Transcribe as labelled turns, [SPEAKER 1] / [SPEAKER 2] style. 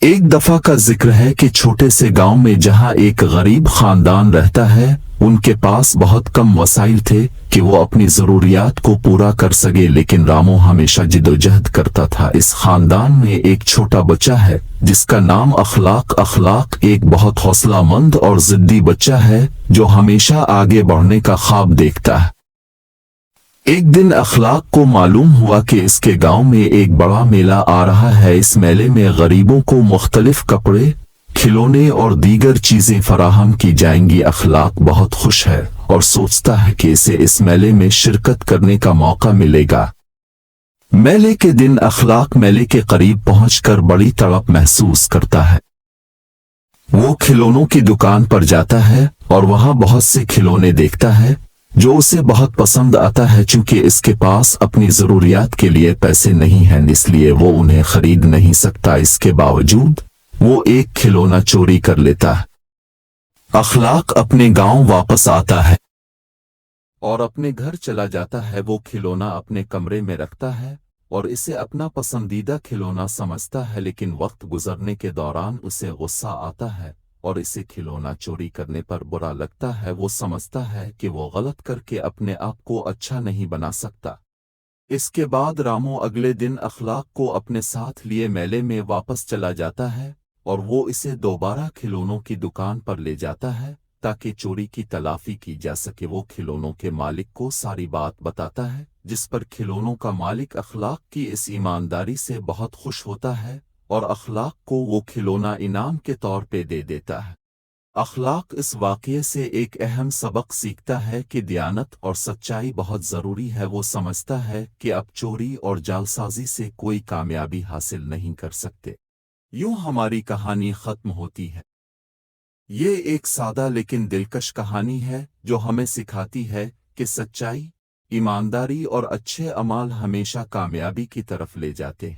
[SPEAKER 1] ایک دفعہ کا ذکر ہے کہ چھوٹے سے گاؤں میں جہاں ایک غریب خاندان رہتا ہے، ان کے پاس بہت کم وسائل تھے کہ وہ اپنی ضروریات کو پورا کر سکے، لیکن رامو ہمیشہ جدوجہد کرتا تھا۔ اس خاندان میں ایک چھوٹا بچہ ہے جس کا نام اخلاق ایک بہت حوصلہ مند اور ضدی بچہ ہے جو ہمیشہ آگے بڑھنے کا خواب دیکھتا ہے۔ ایک دن اخلاق کو معلوم ہوا کہ اس کے گاؤں میں ایک بڑا میلہ آ رہا ہے۔ اس میلے میں غریبوں کو مختلف کپڑے، کھلونے اور دیگر چیزیں فراہم کی جائیں گی۔ اخلاق بہت خوش ہے اور سوچتا ہے کہ اسے اس میلے میں شرکت کرنے کا موقع ملے گا۔ میلے کے دن اخلاق میلے کے قریب پہنچ کر بڑی تڑپ محسوس کرتا ہے۔ وہ کھلونوں کی دکان پر جاتا ہے اور وہاں بہت سے کھلونے دیکھتا ہے جو اسے بہت پسند آتا ہے۔ چونکہ اس کے پاس اپنی ضروریات کے لیے پیسے نہیں ہیں، اس لیے وہ انہیں خرید نہیں سکتا۔ اس کے باوجود وہ ایک کھلونا چوری کر لیتا ہے۔ اخلاق اپنے گاؤں واپس آتا ہے اور اپنے گھر چلا جاتا ہے۔ وہ کھلونا اپنے کمرے میں رکھتا ہے اور اسے اپنا پسندیدہ کھلونا سمجھتا ہے، لیکن وقت گزرنے کے دوران اسے غصہ آتا ہے اور اسے کھلونا چوری کرنے پر برا لگتا ہے۔ وہ سمجھتا ہے کہ وہ غلط کر کے اپنے آپ کو اچھا نہیں بنا سکتا۔ اس کے بعد رامو اگلے دن اخلاق کو اپنے ساتھ لیے میلے میں واپس چلا جاتا ہے اور وہ اسے دوبارہ کھلونوں کی دکان پر لے جاتا ہے تاکہ چوری کی تلافی کی جا سکے۔ وہ کھلونوں کے مالک کو ساری بات بتاتا ہے، جس پر کھلونوں کا مالک اخلاق کی اس ایمانداری سے بہت خوش ہوتا ہے اور اخلاق کو وہ کھلونا انعام کے طور پہ دے دیتا ہے۔ اخلاق اس واقعے سے ایک اہم سبق سیکھتا ہے کہ دیانت اور سچائی بہت ضروری ہے۔ وہ سمجھتا ہے کہ اب چوری اور جعلسازی سے کوئی کامیابی حاصل نہیں کر سکتے۔ یوں ہماری کہانی ختم ہوتی ہے۔ یہ ایک سادہ لیکن دلکش کہانی ہے جو ہمیں سکھاتی ہے کہ سچائی، ایمانداری اور اچھے اعمال ہمیشہ کامیابی کی طرف لے جاتے ہیں۔